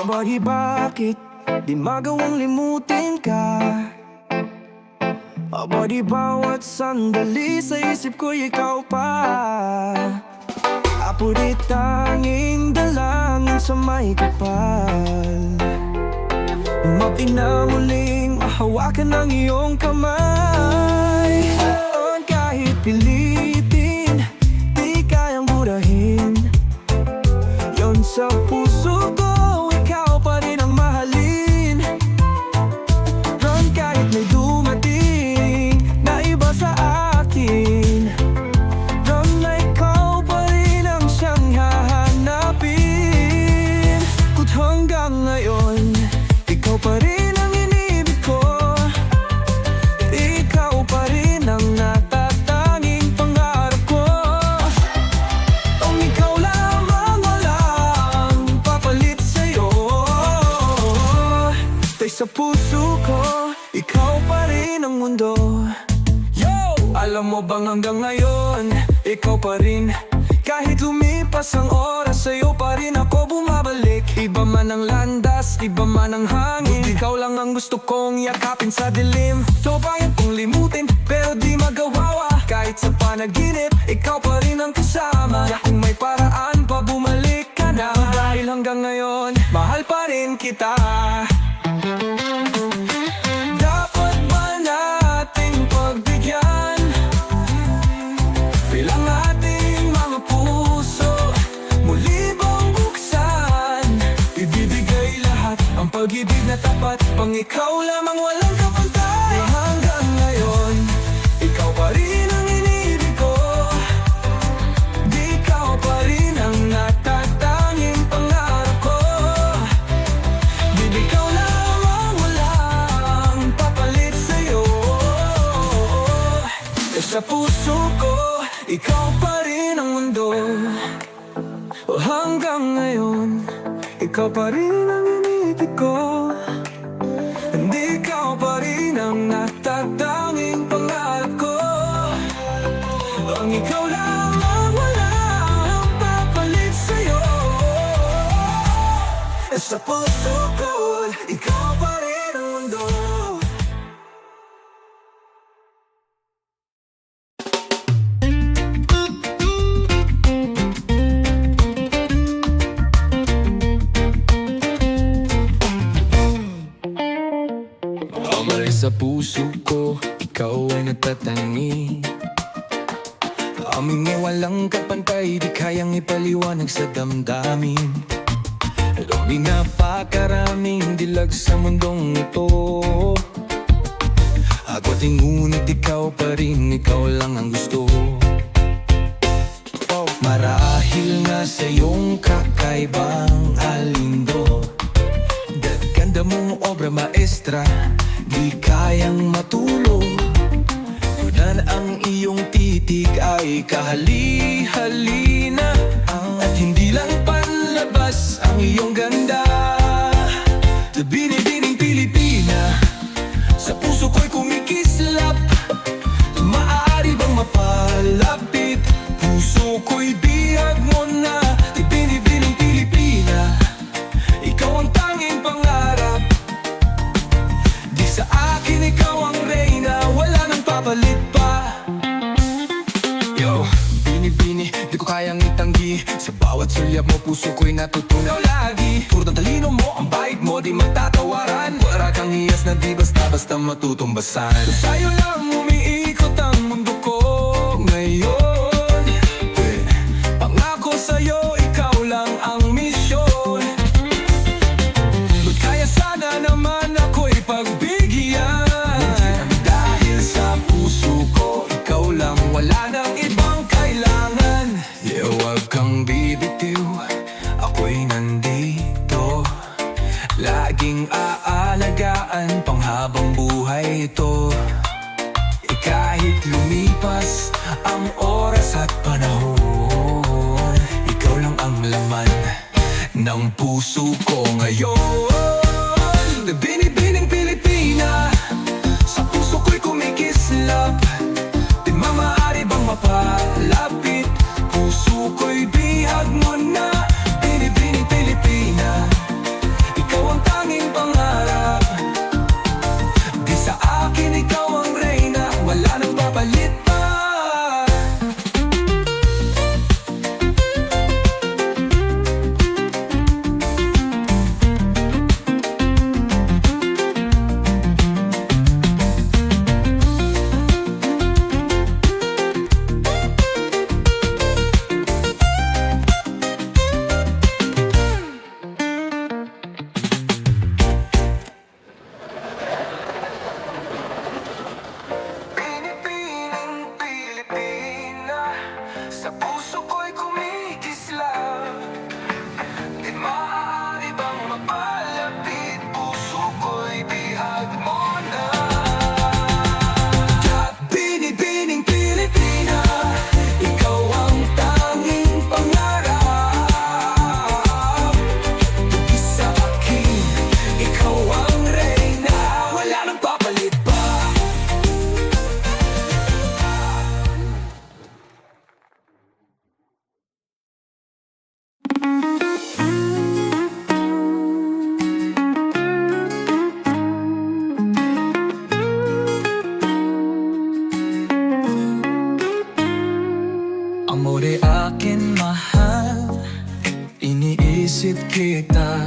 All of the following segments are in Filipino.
Aba di bakit di magawang limutin ka? Aba di bawat sandali sa isip ko'y ikaw pa. Apo di tanging dalangin sa may kapal. Mapinamuling mahawakan ng iyong kamay. Kahit pilitin, di kayang burahin. Yon sa puso ko, ikaw pa rin ang mahalin. Ron kahit may dumating na iba sa akin, ron na ikaw pa rin ang siyang hahanapin. Kut hanggang ngayon, ikaw pa rin ang inibig ko. Ikaw pa rin ang natatanging pangarap ko. Kung ikaw lamang walang papalit sa'yo. Tay sa puso ko, ikaw pa rin ang mundo. Yo! Alam mo bang hanggang ngayon, ikaw pa rin. Kahit lumipas ang oras, sa'yo pa rin ako bumabalik. Iba man ang landas, iba man ang hangin, ikaw lang ang gusto kong yakapin sa dilim. To bayad kong limutin, pero di magawa. Kahit sa panaginip, ikaw pa rin ang kasama. Kung may paraan pa, bumalik ka na. Dahil hanggang ngayon, mahal pa rin kita. Dapat ba nating pagbigyan? Bilang ating mga puso, muli bang buksan? Ibibigay lahat ang pag-ibig na tapat, pang ikaw lamang walang kapantay. Hanggang ngayon, ikaw pa rin ang inibig ko. Di ikaw pa rin ang natatanging pangarap ko. Di ikaw lamang walang papalit sa'yo. Sa puso ko, ikaw pa rin ang mundo. O hanggang ngayon, ikaw pa rin ang inibig ko. Hindi ikaw pa rin ang natatanging pangarap ko. Ang ikaw lamang walang papalit sa'yo. Sa puso ko, ikaw pa rin ang mundo. Sa puso ko, ikaw ay natatangi. Aming walang kapantay, di kayang ipaliwanag sa damdamin. Di napakaraming dilag sa mundong ito. Agwating ngunit ikaw pa rin, ikaw lang ang gusto. Marahil nga sa iyong kakaibang alindo, ganda mong obra maestra, di kayang matulog. Kunan ang iyong titig ay kahali-halina, at hindi lang panlabas ang iyong ganda. Binibining Pilipina, sa puso ko'y kumikislap. Maaari bang mapalapit? Puso ko'y bihag mo na. Binibining Pilipina, ikaw ang tanging pangarap. Sa akin ikaw ang reyna, wala nang papalit pa. Yo, bini-bini, di ko kayang itanggi. Sa bawat sulyap mo, puso ko'y natutunaw lagi. Puro ng talino mo, ang bait mo, di magtatawaran. Wala kang hiyas na di basta-basta matutumbasan. Sa'yo lang umiikot ang mundo ko ngayon. Pangako sa'yo, ikaw lang ang misyon. Ba't kaya sana naman ako'y pagbigyan? Dahil sa puso ko, ikaw lang, wala nang ibang kailangan. Huwag kang bibitiw, ako'y nandito. Laging aalagaan panghabang buhay ito. Kahit lumipas ang oras at panahon, ikaw lang ang laman ng puso ko ngayon. Binibining Pilipina, sa puso ko'y kumikislap. Di maaari bang mapalapit? Puso ko'y bihag mo na. Binibining Pilipina, kita.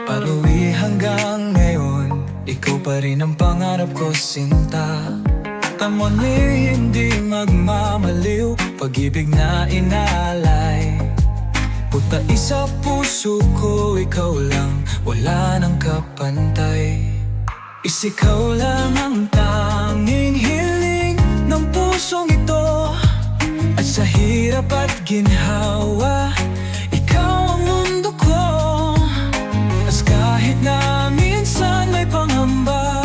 Paruwi hanggang ngayon, ikaw pa rin ang pangarap ko, sinta. Tamon ni hindi magmamaliw, pag-ibig na inalay. Puta isa puso ko, ikaw lang, wala nang kapantay. Isikaw lang ang tanging hiling ng pusong ito. At sa hirap at ginhawa, ikaw ang mundo ko. As kahit na minsan may pangamba,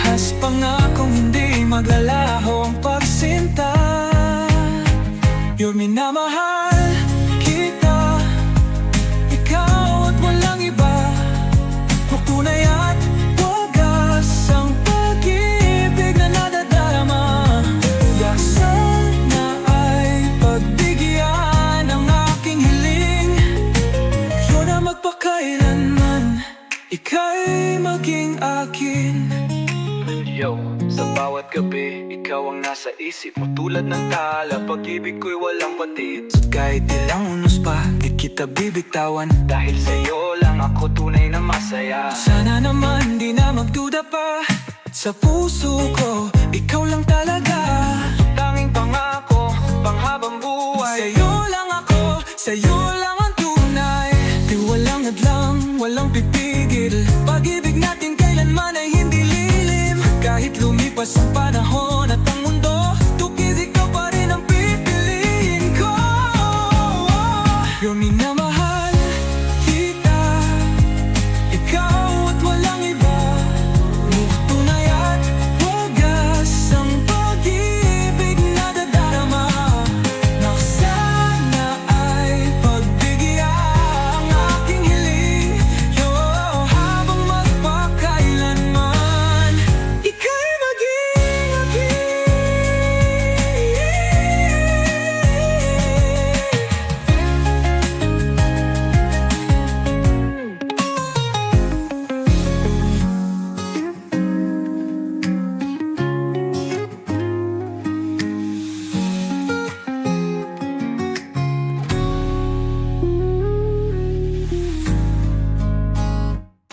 has pangakong hindi maglalaho ang pagsinta. You're minamahal kita, ikaw at walang iba. Tunay at wagas ang pag-ibig na nadadarama. Sana ay pagbigyan ang aking hiling. Yun na magpakailanman, ika'y maging akin. Yo, sa bawat gabi, ikaw ang nasa isip mo. Tulad ng tala, pag-ibig ko'y walang patid. Kahit ilang unos pa, di kita bibitawan. Dahil sa'yo lang ako tunay na masaya. Sana naman di na magduda pa, sa puso ko, ikaw lang talaga. Tanging pangako, panghabang buhay. Sa'yo lang ako, sa'yo lang ang tunay. Di walang hadlang, walang pipigil. Pag-ibig natin kailanman ay hindi lilim. Kahit lumipas ang panahon at ang mundo, tukid ikaw pa rin ang pipiliin ko. You're minamahal kita, ikaw at walang iba. Tunay at wagas ang pag-ibig na dadarama. Na sana ay pagbigyan ang aking hiling. Yo, habang magpakailanman, ika'y maging akin.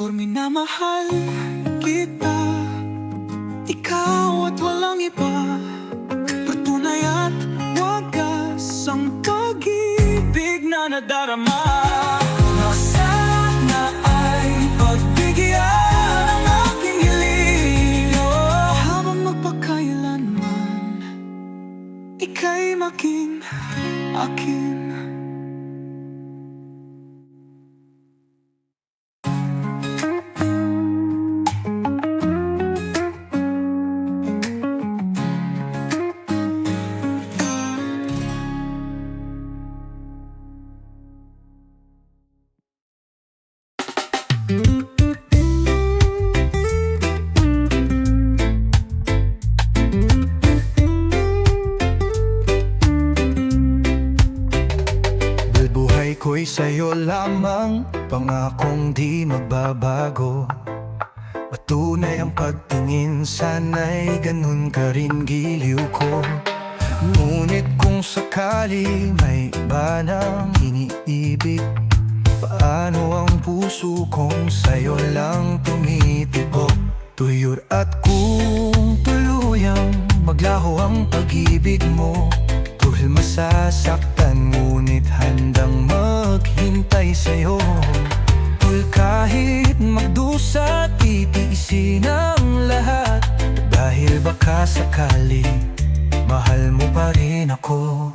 Por minamahal kita, ikaw at walang iba. Tunay at wagas ang pag-ibig na nadarama. Na sana ay pagbigyan ang aking hiling. Oh, habang magpakailanman, ika'y maging akin. Buhay ko'y sa'yo lamang, pangakong di magbabago. Matunay ang pagtingin, sana'y ganun ka rin giliw ko. Ngunit kung sakali may iba nang iniibig, paano ang puso kong sa'yo lang tumitibok? Tuyot at kung tuluyang maglaho ang pag-ibig mo, tuhil masasaktan ngunit handang maghintay sa'yo. Tul kahit magdusa, titiisin ang lahat. Dahil baka sakali, mahal mo pa rin ako.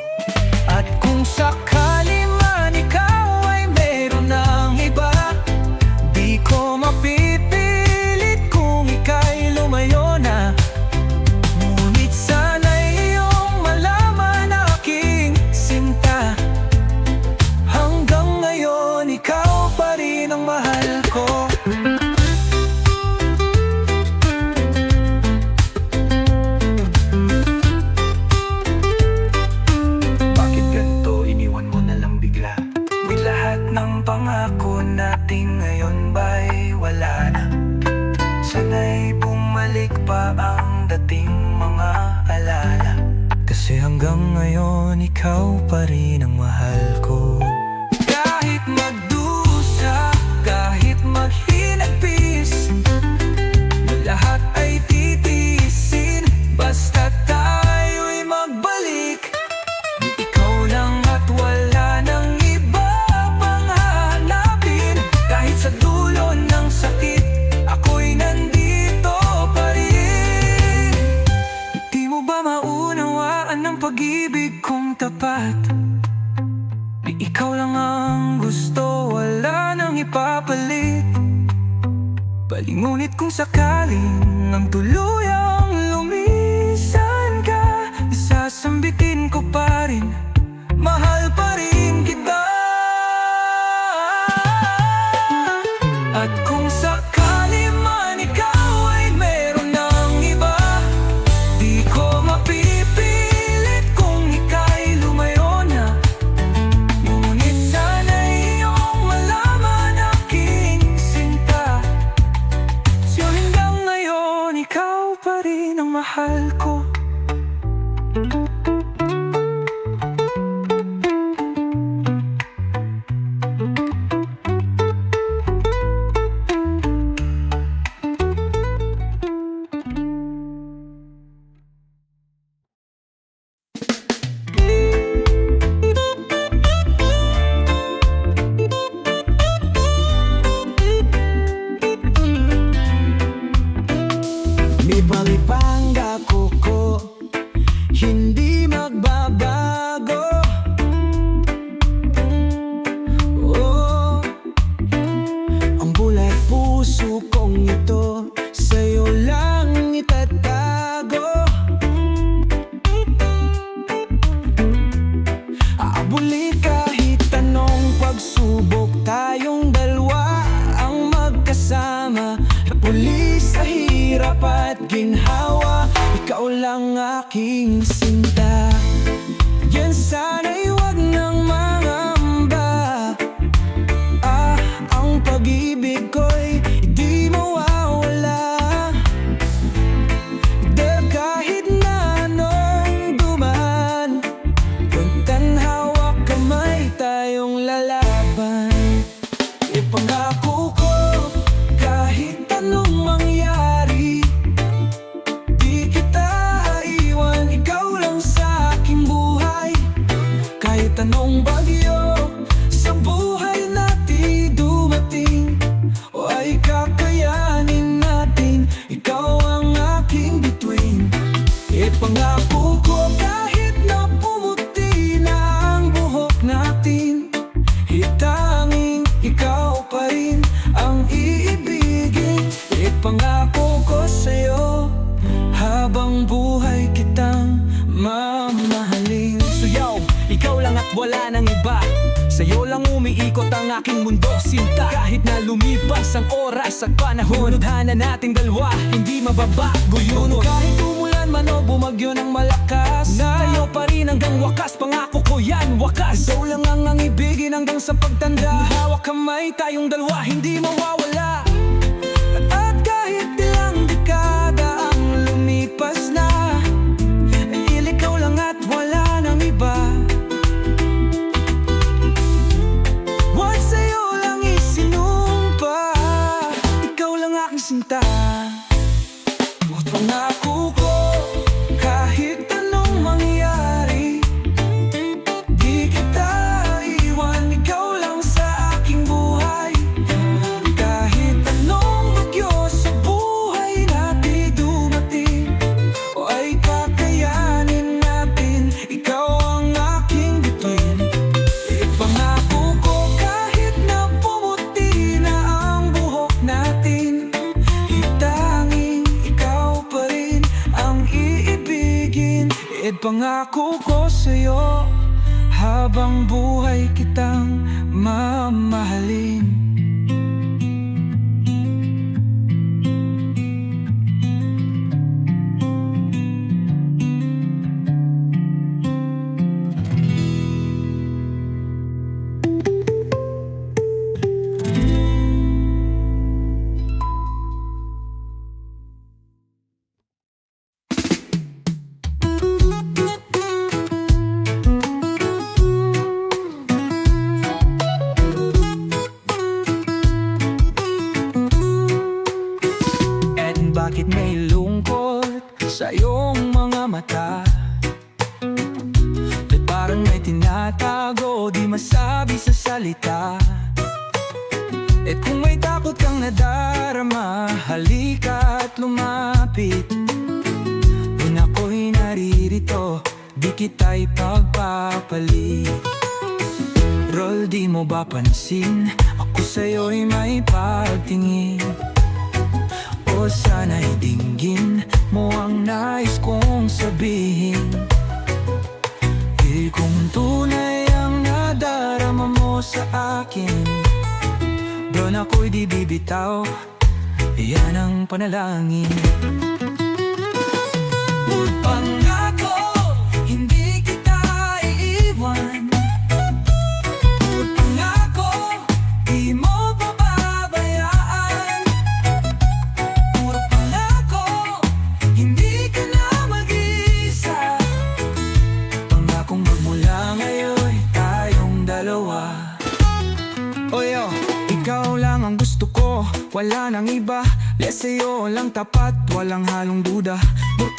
At kung sakali man ikaw ay meron ng iba, di ko mapipilit kung ika'y lumayo na. Ngunit sana'y iyong malaman aking sinta, hanggang ngayon ikaw pa rin ang mahal ko. Bakit ganito, iniwan mo na lang bigla? May lahat ng pangako natin ngayon ba'y wala na? Sana'y bumalik pa ang dating mga alala. Kasi hanggang ngayon ikaw pa rin ang mahal ko. Kahit magdusa, kahit maghinagpis, lahat ay titiisin, basta tayo'y magbalik. Ikaw lang at wala nang iba pang hahanapin. Kahit sa dulo ng sakit, ako'y nandito pa rin. Di mo ba maunawaan ang pag-ibig kong tapat? Di ikaw lang ang gusto, wala nang ipapalit. Balingunit kung sakaling ang tuluyang lumisan ka, sasambitin ko pa rin, mahal pa rin kita. At kung sakali man ikaw ay meron ng iba, di ko mapipilit kung ika'y lumayo na. Ngunit sana'y iyong malaman aking sinta, so hanggang ngayon ikaw pa rin ang mahal ko. May palipanga ko, hindi magbabago. Oh, ang bulat puso kong ito, sa'yo lang itatago. Aabulit kahit anong pagsubok, tayong dalawa ang magkasama. Napuli sa hirap at ginhawa, ikaw lang aking sinta. Yan sana'y wag nang mangamba. Ang pag-ibig ko'y di mawawala. Dahil kahit na anong dumaan, kung tanhawa kamay tayong lalaban. Ipangako ko kahit anong mangyari, di kita iwan, ikaw lang sa aking buhay. Kahit anong bagyo sa buhay natin dumating, o ay kakayanin natin, ikaw ang aking bituin. Ipangako ko kahit na pumuti na ang buhok natin, hitanging ikaw pa rin ang iibigin. Ipangako ko sa'yo, habang buhay kitang mamahalin. So yo, ikaw lang at wala nang iba, sa'yo lang umiikot ang aking mundo, sinta. Kahit na lumipas ang oras at panahon, tadhana nating dalawa, hindi mababago yun. Kahit umulan man o bumagyo ng malakas, tayo pa rin hanggang wakas, pangako ko yan, wakas. Ikaw lang ang ibigin hanggang sa pagtanda, hawak kamay tayong dalawa, hindi mawawala. At kahit ilang dekada ang lumipas na, ikaw lang at wala nang iba. Wag sa'yo lang isinumpa, ikaw lang aking sinta. At pangako ko kahit anong mangyari, di kita iwan, ikaw lang sa aking buhay. Kahit anong bagyo sa buhay natin dumating, o ay kakayanin natin, ikaw ang aking bituin. Ipangako ko kahit na pumuti na ang buhok natin, hitanging ikaw pa rin ang iibigin. Ipangako ko sa'yo, habang buhay kitang mamahalin. mata. At parang may tinatago, di masabi sa salita. At kung may takot kang nadarama, halika at lumapit. Kung ako'y naririto, di kita'y pagpapalit. Rol, di mo ba pansin, ako sa'yo'y may pagtingin? O sana'y dinggin mo ang nais kong sabihin. Kung tunay ang nadarama mo sa akin, doon ako'y di bibitaw, yan ang panalangin. Pangako, hindi kita iiwan. Pangako, di mo pababayaan. Puro pangako, hindi ka na mag-isa. Pangakong magmula ngayon, tayong dalawa. Oyo, ikaw lang ang gusto ko, wala nang iba. Sa'yo lang tapat, walang halong duda.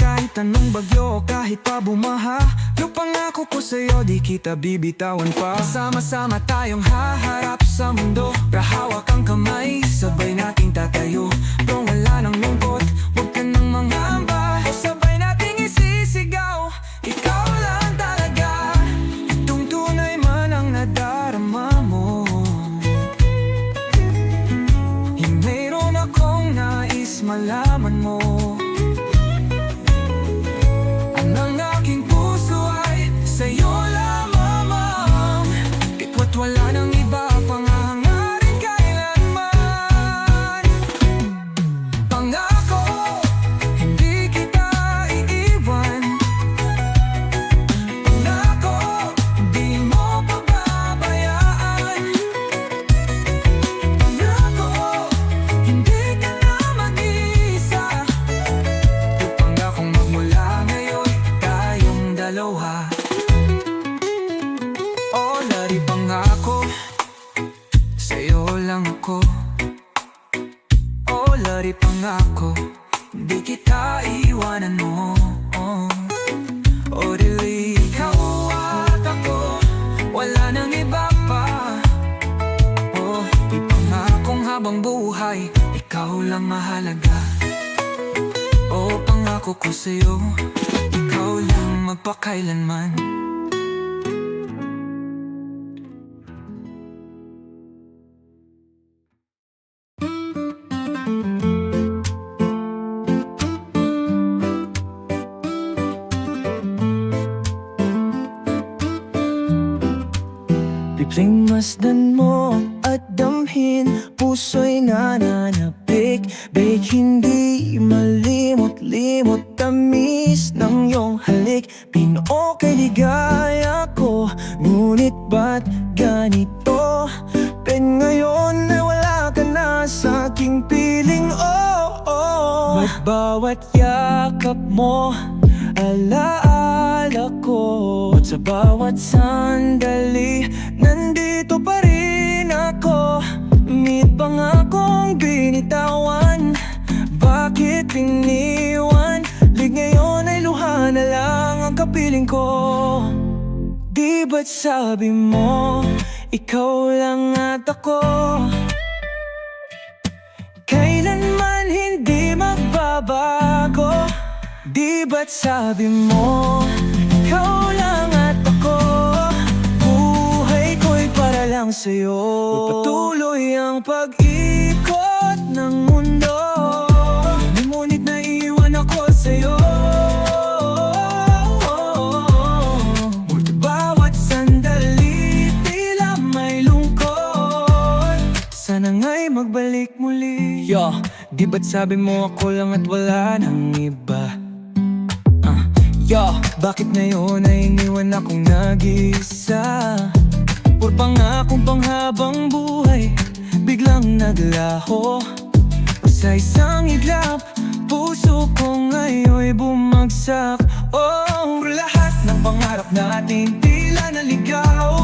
Kahit anong bagyo, kahit pa bumaha, yung pangako ko sa'yo, di kita bibitawan pa. Sama-sama tayong haharap sa mundo, rahawak ang kamay, sabay nating tatayo. Kung wala nang lungkot, huwag ka nang mangamba, sabay nating isisigaw, ikaw lang talaga. Itong tunay man ang nadarama mo. Mayroon akong nais malaman mo. Ang aking puso ay sa'yo lamang. Kitwa't wala nang iba pang hangarin kailanman. Pangako, hindi kita iiwan. Pangako, di mo pababayaan. Pangako, hindi ka na mag-isa. Pangakong magmula ngayon, tayong dalawa. O lari pangako, sa'yo lang ako. O lari pangako, di kita iiwanan mo. O dili ikaw at ako, wala nang iba pa. O ipangakong habang buhay, ikaw lang mahalaga. O pangako ko sa'yo, ikaw lang magpakailanman. Biglang masdan mo at damhin, puso'y nananapik. Big hindi malimot-limot, tamis ng iyong halik. Pinoo kay ligaya ko, ngunit ba't ganito? Ben ngayon na wala ka na sa aking piling, oh, oh. Ba't bawat yakap mo, alaala ko. At sa bawat sandali, nandito pa rin ako. May pangakong binitawan, bakit iniwan? Lig ngayon ay luha na lang ang kapiling ko. Di ba't sabi mo, ikaw lang at ako? Kailanman hindi magbabago. Di ba't sabi mo, ikaw lang at ako? Buhay ko'y para lang sa'yo. Patuloy ang pag-ikot ng mundo, ngunit naiwan ako sa'yo. Bawat sandali, tila may lungkot. Sana nga'y magbalik muli. Yo, di ba't sabi mo ako lang at wala nang iba? Yo, bakit ngayon ay iniwan akong nag-isa? Pur pangakong panghabang buhay, biglang naglaho. Sa isang iglap, puso ko ngayon'y bumagsak. Oh, lahat ng pangarap natin tila naligaw.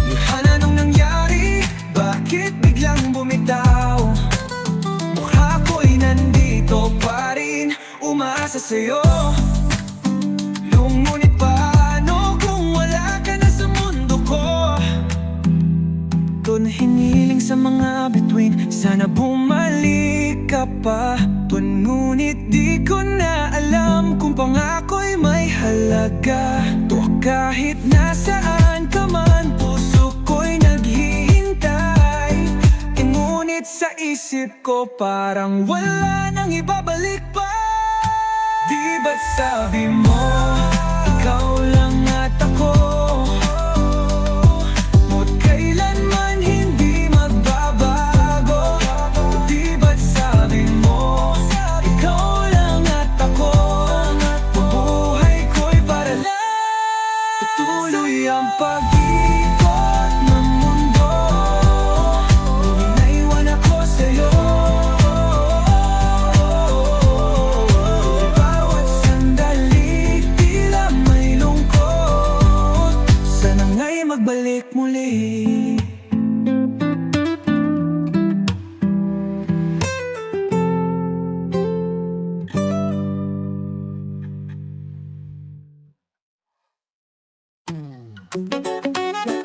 Luha nung nangyari, bakit biglang bumitaw? Mukha ko'y nandito pa rin, umaasa sa'yo. hiniling sa mga bituin. Sana bumalik ka pa tuwan, ngunit di ko na alam kung pangako'y may halaga. Tuwa kahit nasaan ka man, puso ko'y naghihintay. Ngunit sa isip ko parang wala nang ibabalik pa. Di ba't sabi mo, ikaw lang at ako, mo't kailanman hindi magbabago. Di ba't sabi mo, ikaw lang at ako, buhay ko'y para lang tuloy ang pag-ikot ng mundo. Naiwan ako sa'yo, bawat sandali tila may lungkot. Sana nga'y magbalik muli.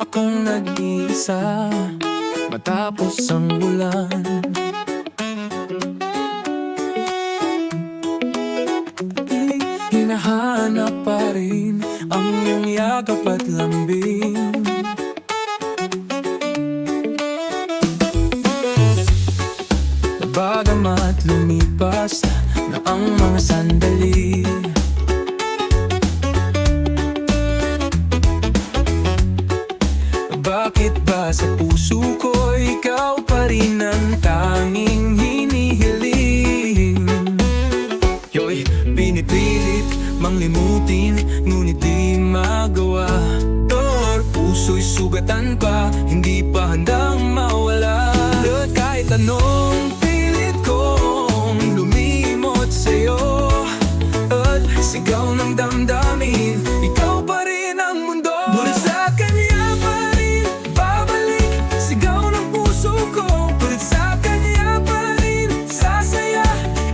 Akong nag-iisa matapos ang ulan. Hinahanap pa rin ang iyong yakap at lambing. Bagamat lumipas na ang mga sandali, bakit ba sa puso ko ikaw pa rin ang tanging hinihiling? Yo'y pinipilit mang limutin, ngunit di magawa. Puso'y sugatan pa, hindi pa handang mawala. At kahit anong pilit kong lumimot sa'yo, at sigaw ng damdamin, ikaw pa rin ang mundo. Ngunit sa kanya pa rin babalik, sigaw ng puso ko. Ngunit sa kanya pa rin sasaya,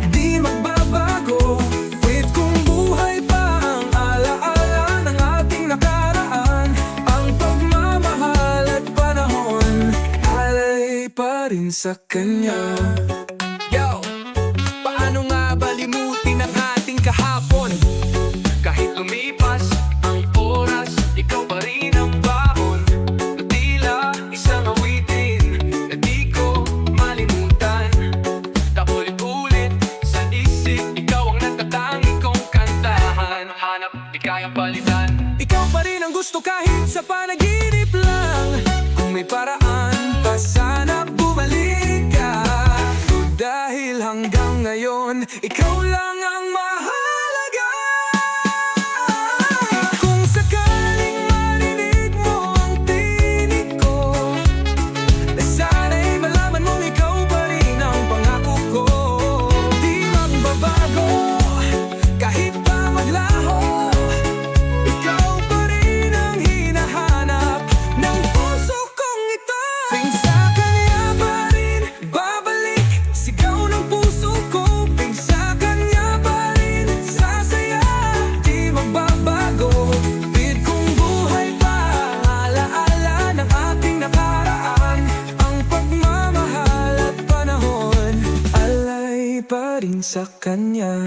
di magbabago. Wait kung buhay pa ang alaala ng ating nakaraan, ang pagmamahal at panahon alay pa rin sa kanya. Yo! Paano nga balimutin ang ating kahapon? Kahit lumipas ang oras, ikaw pa rin ang baon. Na tila isang awitin na di ko malimutan. Paulit-ulit sa isip, ikaw ang natatangi kong kantahan. Hanap, di kayang palitan. Ikaw pa rin ang gusto kahit sa panaginip lang. Kung may paraan pa sana bumalik ka. Dahil hanggang ngayon, ikaw lang ang mahalaga. Kung sakaling marinig mo ang tinig ko, na sana'y malaman mong ikaw pa rin ang pangako ko. Di magbabago, kahit pa maglaho, ikaw pa rin ang hinahanap ng puso kong ito. Tuwing sa kanya pa rin babalik, sigaw ng puso ko. Tuwing sa kanya pa rin sasaya, di magbabago. Bid kong buhay pa ang alaala ng ating nakaraan, ang pagmamahal at panahon alay pa rin sa kanya.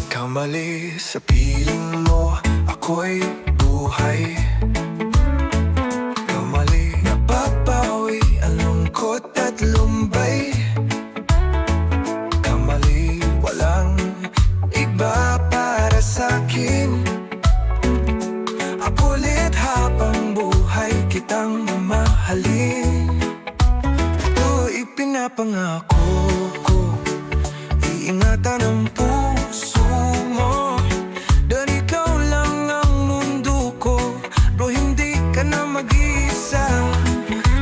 Kamali sa piling mo, ako'y buhay. Kamali, napapawi ang lungkot at lumbay. Kamali, walang iba para sa'kin. Apulit habang buhay kitang mamahalin. Ito ipinapangako ko, iingatan ang puso mo. Dahil ikaw lang ang mundo ko, bro, hindi ka na mag-isa.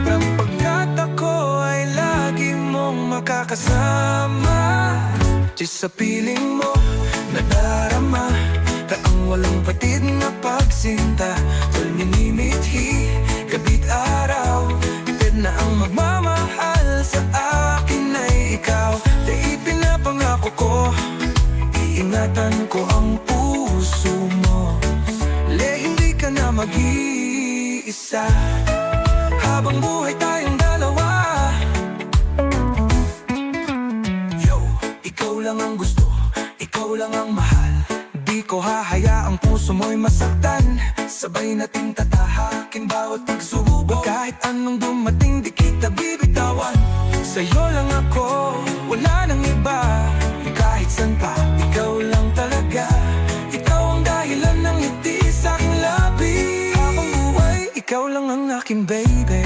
Pagkat ako ay lagi mong makakasama. Di sa piling mo nadarama mag-iisa. Habang buhay tayong dalawa. Yo, ikaw lang ang gusto, ikaw lang ang mahal. Di ko hahayaang puso mo'y masaktan. Sabay nating tatahakin bawat pagsubok. Kahit anong dumating di kita bibitawan. Sa'yo lang ako, wala nang iba. Kahit saan pa, ikaw lang talaga. Ikaw ang dahilan ng ngiti sa aking labi. Habang buhay, ikaw lang ang aking baby.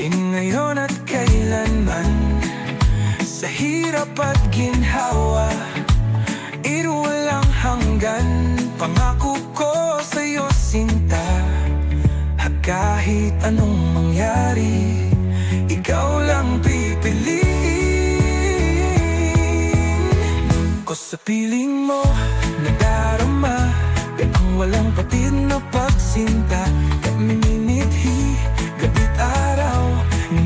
Ngayon at kailanman, sa hirap at ginhawa, walang hanggan. Pangako ko sa'yo sinta, kahit anong mangyari, ikaw lang pipiliin ko. Sa piling mo nadarama ang walang patid na pagsinta. Kami minidhi, gabi't araw,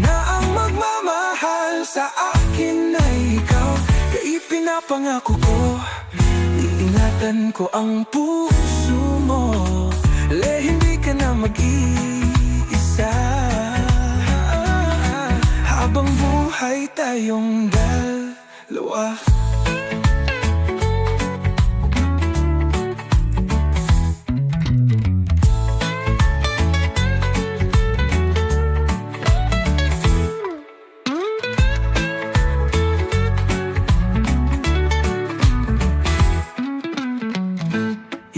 na ang magmamahal sa akin ay ikaw. Kaya pinapangako ko, iingatan ko ang puso mo. Hindi ka na mag-iisa. Habang buhay tayong dalawa.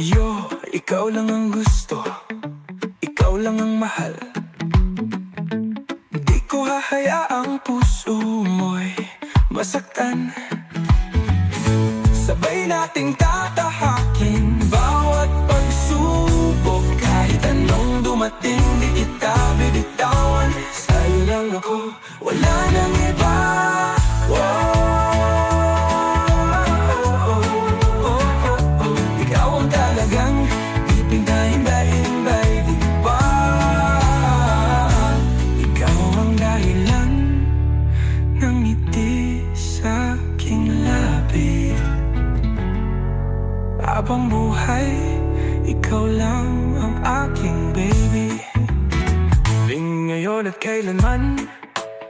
Yo, ikaw lang ang gusto, ikaw lang ang mahal. Di ko hahayaang puso mo'y masaktan. Sabay nating tatahakin bawat pagsubok. Kahit anong dumating di kita bibitawan. Sa'yo lang ako, wala nang iba. Habang buhay, ikaw lang ang aking baby. Ngayon at kailanman,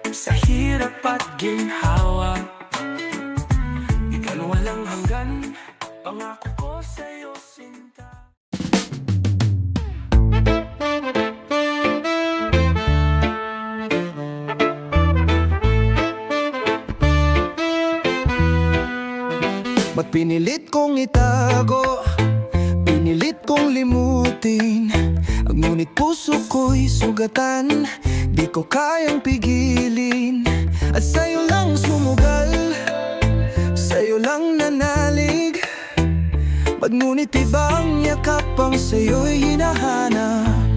sa hirap at ginhawa, ikaw walang hanggan. Pangako ko sa'yo sinta. Ba't pinilit kong itago, pinilit kong limutin, ngunit puso ko'y sugatan, di ko kayang pigilin. At sa'yo lang sumugal, sa'yo lang nanalig. Ba't ngunit ibang yakap ang sa'yo'y hinahanap?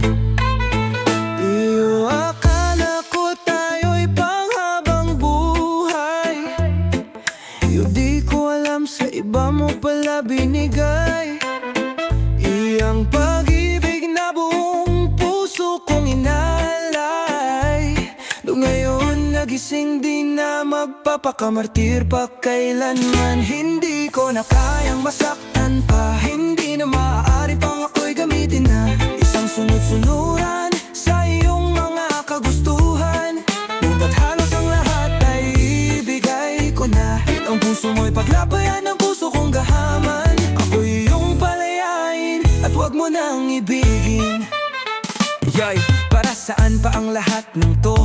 Iyo akala ko tayo'y panghabang buhay. Iyo di ko alam sa iba mo pala binigay. Iyang pag-ibig na buong puso kong inalay. Do ngayon nagising di na magpapakamartir pa kailanman. Hindi ko na kayang masaktan pa, hindi na maaari pang ako'y gamitin na isang sunod-sunuran sa iyong mga kagustuhan. Ngunit halos ang lahat ay ibigay ko na. Ang puso mo'y paglabayan ng puso kong gahaman. Ako'y iyong palayain at huwag mo nang ibigin. Yoy, para saan pa ang lahat ng to?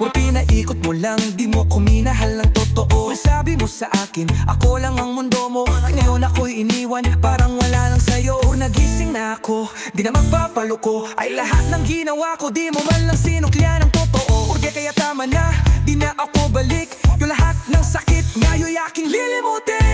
Huwag pinaikot mo lang, di mo ko minahal ng totoo. Sabi mo sa akin, ako lang ang mundo mo. Ngayon ako'y iniwan, parang wala lang sa'yo. Nagising na ako, di na magpapaloko. Ay lahat ng ginawa ko, di mo man lang sinuklian ng totoo. Urge kaya tama na, di na ako balik. Yung lahat ng sakit, ngayon'y aking lilimutin.